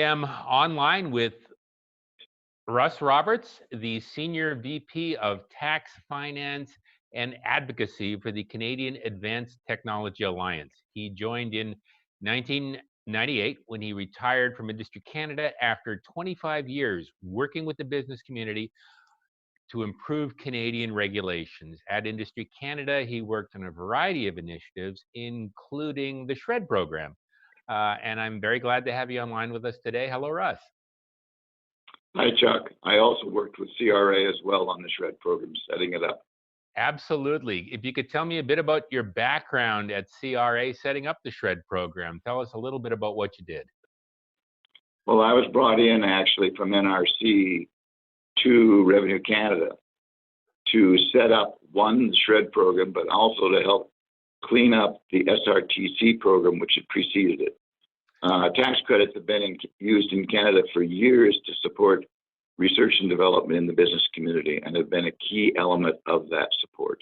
am online with Russ Roberts, the Senior VP of Tax, Finance, and Advocacy for the Canadian Advanced Technology Alliance. He joined in 1998 when he retired from Industry Canada after 25 years working with the business community to improve Canadian regulations. At Industry Canada, he worked on a variety of initiatives, including the SHRED program. And I'm very glad to have you online with us today. Hello, Russ. Hi, Chuck. I also worked with CRA as well on the SHRED program, setting it up. Absolutely. If you could tell me a bit about your background at CRA setting up the SHRED program, tell us a little bit about what you did. Well, I was brought in actually from NRC to Revenue Canada to set up the SHRED program, but also to help clean up the SRTC program, which had preceded it. Tax credits have been used in Canada for years to support research and development in the business community and have been a key element of that support.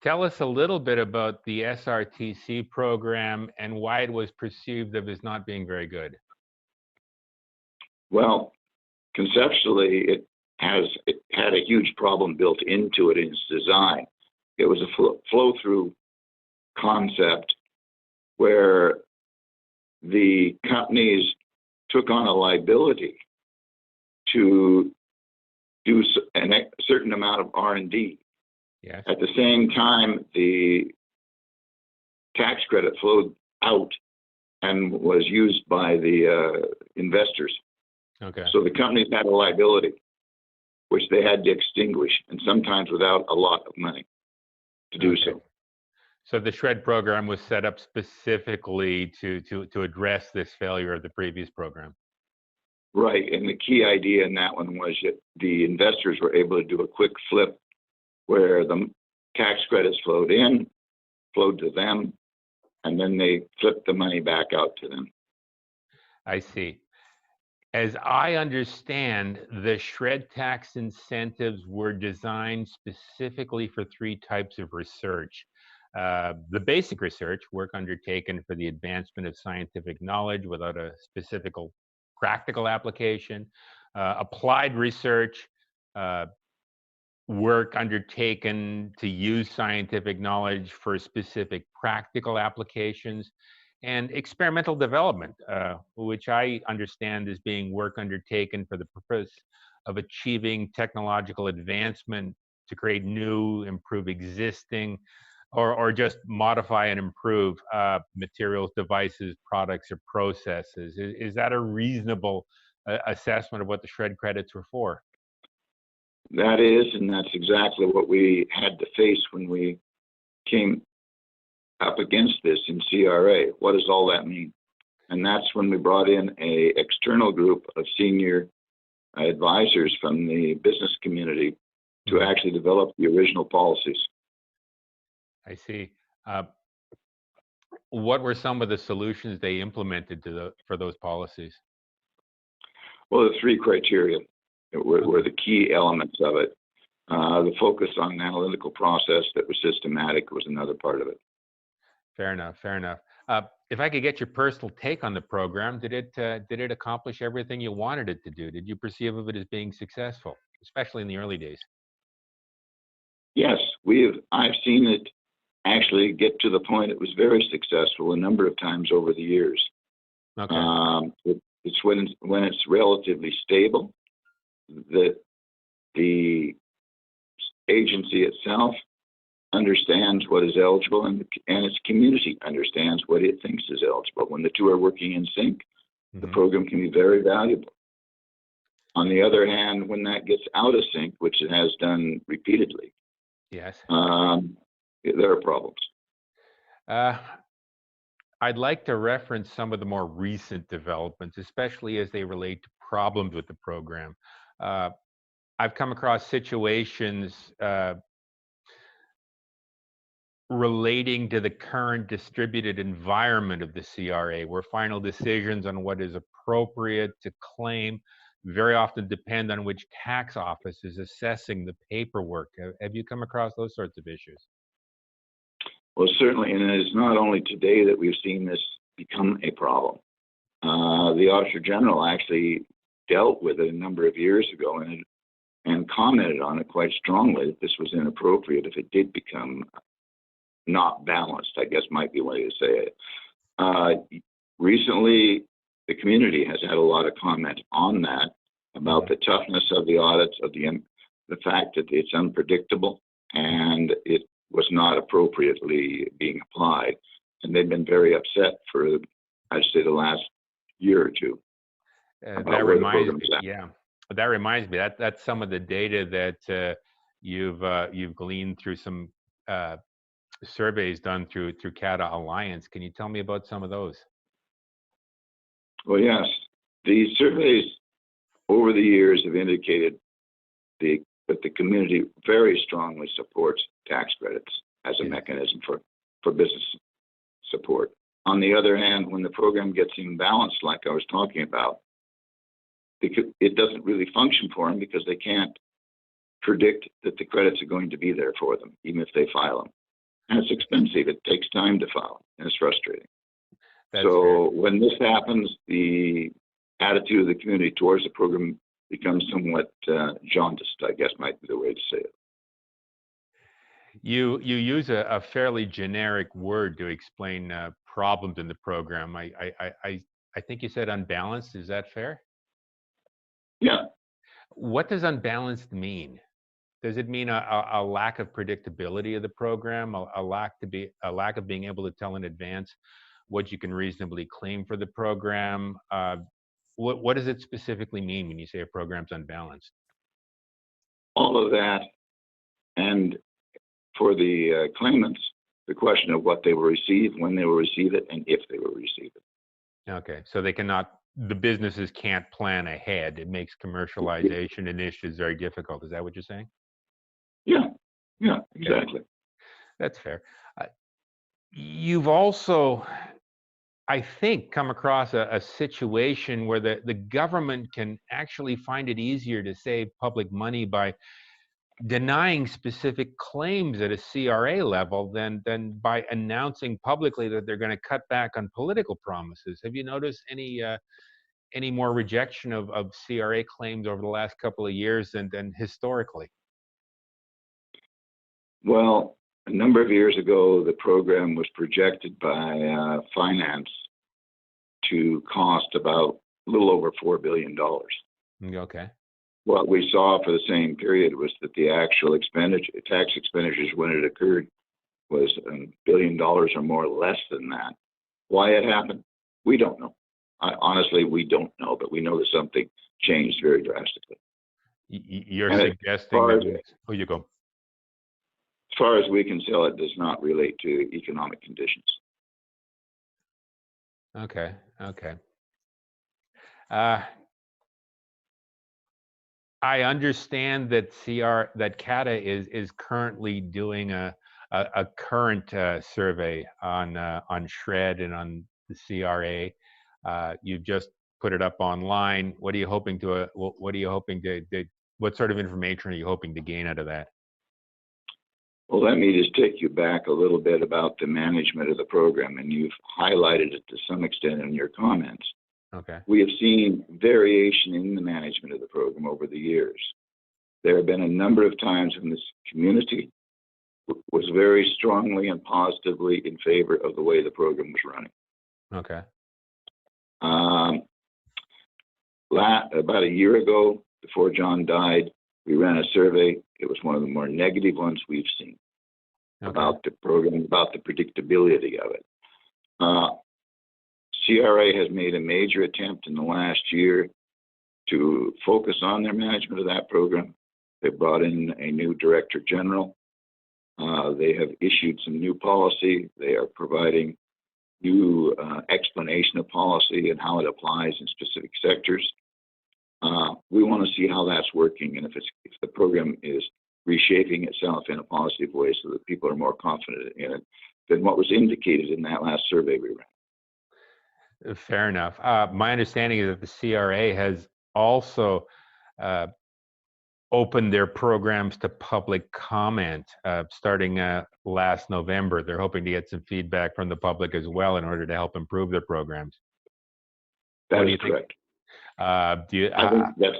Tell us a little bit about the SRTC program and why it was perceived of as not being very good. Well, conceptually, it had a huge problem built into it in its design. It was a flow-through concept where the companies took on a liability to do a certain amount of R&D. Yes. At the same time, the tax credit flowed out and was used by the investors. Okay. So the companies had a liability, which they had to extinguish, and sometimes without a lot of money to do so. So the SHRED program was set up specifically to address this failure of the previous program. Right, and the key idea in that one was that the investors were able to do a quick flip where the tax credits flowed to them, and then they flipped the money back out to them. I see. As I understand, the SHRED tax incentives were designed specifically for three types of research. The basic research, work undertaken for the advancement of scientific knowledge without a specific practical application. Applied research, work undertaken to use scientific knowledge for specific practical applications. And experimental development, which I understand is being work undertaken for the purpose of achieving technological advancement to create new, improve existing, or just modify and improve materials, devices, products, or processes. Is that a reasonable assessment of what the SHRED credits were for? That is, and that's exactly what we had to face when we came up against this in CRA. What does all that mean? And that's when we brought in an external group of senior advisors from the business community to actually develop the original policies. I see. What were some of the solutions they implemented for those policies? Well, the three criteria were the key elements of it. The focus on an analytical process that was systematic was another part of it. Fair enough. Fair enough. If I could get your personal take on the program, did it accomplish everything you wanted it to do? Did you perceive of it as being successful, especially in the early days? Yes, I've seen it actually get to the point it was very successful a number of times over the years. Okay. It's when it's relatively stable that the agency itself understands what is eligible and its community understands what it thinks is eligible. When the two are working in sync, the program can be very valuable. On the other hand, when that gets out of sync, which it has done repeatedly, Yes. There are problems. I'd like to reference some of the more recent developments, especially as they relate to problems with the program. I've come across situations relating to the current distributed environment of the CRA, where final decisions on what is appropriate to claim very often depend on which tax office is assessing the paperwork. Have you come across those sorts of issues? Well, certainly, and it is not only today that we've seen this become a problem. The Auditor General actually dealt with it a number of years ago and commented on it quite strongly that this was inappropriate if it did become not balanced, I guess might be a way to say it. Recently, the community has had a lot of comment on that, about the toughness of the audits, of the fact that it's unpredictable and it was not appropriately being applied. And they've been very upset for, I'd say, the last year or two. That reminds me, yeah. That reminds me, that's some of the data that you've gleaned through some surveys done through CATA Alliance. Can you tell me about some of those? Well, yes. The surveys over the years have indicated that the community very strongly supports tax credits as a mechanism for business support. On the other hand, when the program gets imbalanced, like I was talking about, it doesn't really function for them because they can't predict that the credits are going to be there for them, even if they file them. And it's expensive. It takes time to file, and it's frustrating. So when this happens, the attitude of the community towards the program becomes somewhat jaundiced, I guess might be the way to say it. You use a fairly generic word to explain problems in the program. I think you said unbalanced. Is that fair? Yeah. What does unbalanced mean? Does it mean a lack of predictability of the program, a lack of being able to tell in advance what you can reasonably claim for the program? What does it specifically mean when you say a program's unbalanced? All of that, and for the claimants, the question of what they will receive, when they will receive it, and if they will receive it. Okay, so the businesses can't plan ahead. It makes commercialization initiatives very difficult. Is that what you're saying? Yeah, exactly. That's fair. You've also, I think, come across a situation where the government can actually find it easier to save public money by denying specific claims at a CRA level than by announcing publicly that they're going to cut back on political promises. Have you noticed any more rejection of CRA claims over the last couple of years than historically? Well, a number of years ago, the program was projected by finance to cost about a little over $4 billion. Okay. What we saw for the same period was that the actual tax expenditures when it occurred was $1 billion or more less than that. Why it happened, we don't know. Honestly, we don't know, but we know that something changed very drastically. You're suggesting that, you go. As far as we can tell, it does not relate to economic conditions. Okay. I understand that CATA is currently doing a current survey on SHRED and on the CRA. You've just put it up online. What are you hoping to? What sort of information are you hoping to gain out of that? Well, let me just take you back a little bit about the management of the program, and you've highlighted it to some extent in your comments. Okay. We have seen variation in the management of the program over the years. There have been a number of times when this community was very strongly and positively in favor of the way the program was running. Okay. About a year ago, before John died, we ran a survey. It was one of the more negative ones we've seen about the program, about the predictability of it. CRA has made a major attempt in the last year to focus on their management of that program. They brought in a new director general. They have issued some new policy. They are providing new explanation of policy and how it applies in specific sectors. We want to see how that's working, and if the program is reshaping itself in a positive way so that people are more confident in it than what was indicated in that last survey we ran. Fair enough. My understanding is that the CRA has also opened their programs to public comment starting last November. They're hoping to get some feedback from the public as well in order to help improve their programs. That What do is you think? correct. Do you? I think that's.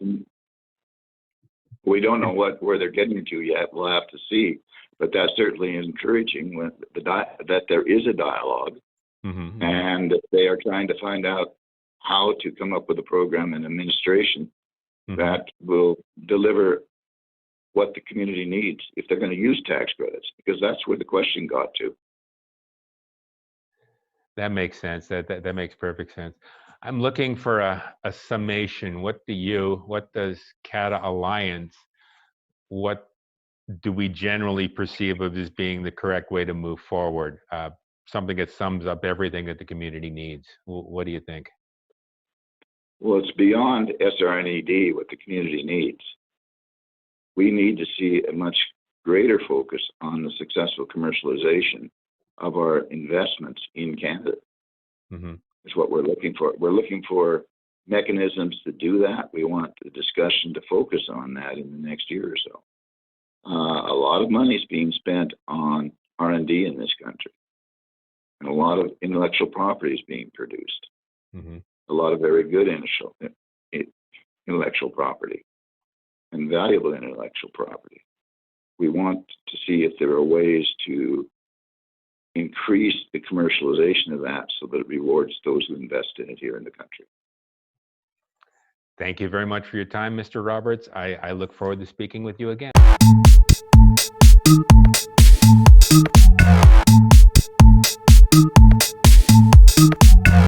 We don't know where they're getting to yet. We'll have to see. But that's certainly encouraging when that there is a dialogue, Mm-hmm. and they are trying to find out how to come up with a program and administration Mm-hmm. that will deliver what the community needs if they're going to use tax credits, because that's where the question got to. That makes sense. That makes perfect sense. I'm looking for a summation. What does CATA Alliance, what do we generally perceive of as being the correct way to move forward? Something that sums up everything that the community needs. What do you think? Well, it's beyond SR&ED what the community needs. We need to see a much greater focus on the successful commercialization of our investments in Canada. Mm-hmm. Is what we're looking for. We're looking for mechanisms to do that. We want the discussion to focus on that in the next year or so. A lot of money is being spent on R&D in this country, and a lot of intellectual property is being produced. Mm-hmm. A lot of very good intellectual property and valuable intellectual property. We want to see if there are ways to increase the commercialization of that so that it rewards those who invest in it here in the country. Thank you very much for your time, Mr. Roberts. I look forward to speaking with you again.